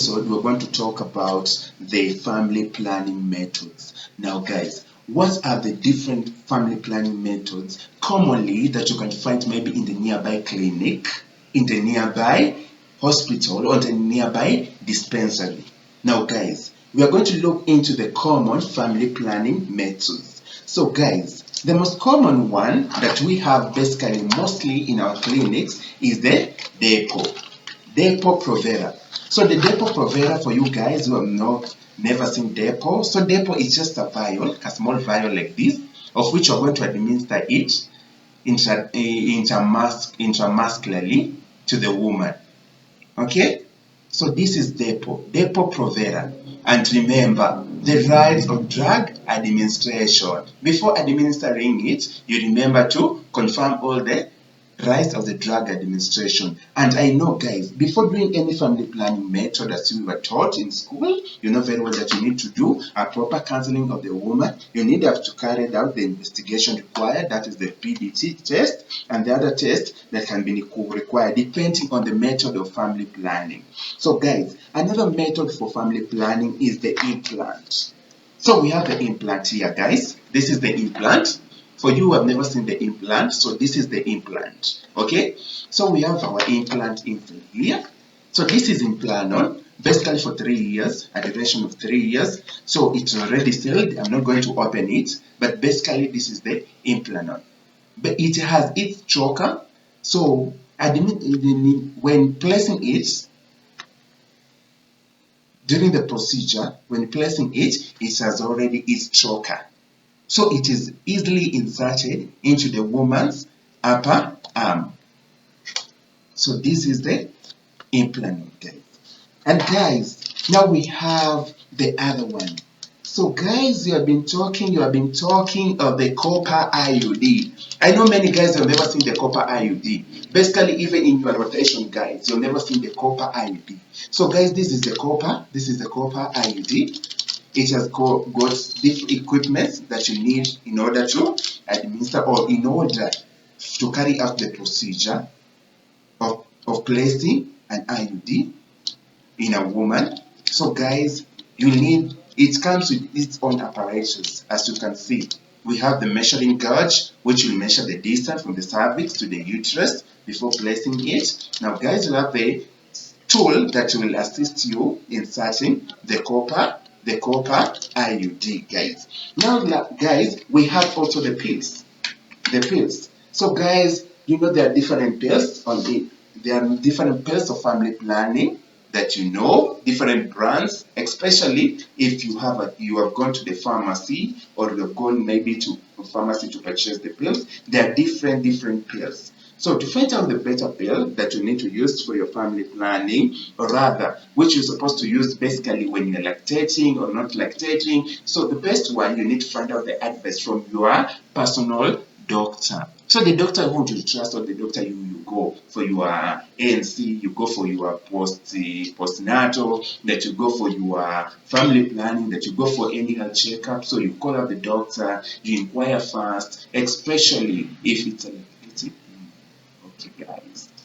episode, we're going to talk about the family planning methods. Now, guys, what are the different family planning methods commonly that you can find maybe in the nearby clinic, in the nearby hospital, or the nearby dispensary? Now, guys, we are going to look into the common family planning methods. So, guys, the most common one that we have basically mostly in our clinics is the Depo Provera. So the Depo Provera, for you guys who have not never seen Depo, so Depo is just a vial, a small vial like this, of which you're going to administer it intramuscularly to the woman. Okay? So this is Depo Provera. And remember, the rights of drug administration. Before administering it, you remember to confirm all the rights of the drug administration. And I know, guys, before doing any family planning method as we were taught in school, you know very well that you need to do a proper counseling of the woman. You need to have to carry out the investigation required, that is the PDT test, and the other test that can be required depending on the method of family planning. So, guys, another method for family planning is the implant. So we have the implant here, guys. This is the implant. For you who have never seen the implant, so this is the implant. Okay? So we have our implant in here. So this is implanon, basically for 3 years, a duration of 3 years. So it's already sealed. I'm not going to open it, but basically this is the implanon. But it has its choker. So when placing it, during the procedure, when placing it, it has already its choker. So it is easily inserted into the woman's upper arm. So this is the implant, guys. And guys, now we have the other one. So guys, you have been talking of the copper IUD. I know many guys have never seen the copper IUD. Basically, even in your rotation guides, you've never seen the copper IUD. So guys, this is the copper IUD. It has got different equipment that you need in order to administer or in order to carry out the procedure of placing an IUD in a woman. So guys, it comes with its own apparatus. As you can see, we have the measuring gauge, which will measure the distance from the cervix to the uterus before placing it. Now guys, you have the tool that will assist you in inserting the copper IUD, guys. Now, guys, we have also the pills. So, guys, you know there are different pills there are different pills of family planning that you know, different brands, especially if you have gone to the pharmacy or you have gone maybe to a pharmacy to purchase the pills. There are different pills. So to find out the better pill that you need to use for your family planning, or rather, which you're supposed to use basically when you're lactating or not lactating, so the best one, you need to find out the advice from your personal doctor. So the doctor who you trust, or the doctor you go for your ANC, you go for your postnatal, that you go for your family planning, that you go for any health checkup. So you call out the doctor, you inquire first, especially if it's a okay, guys.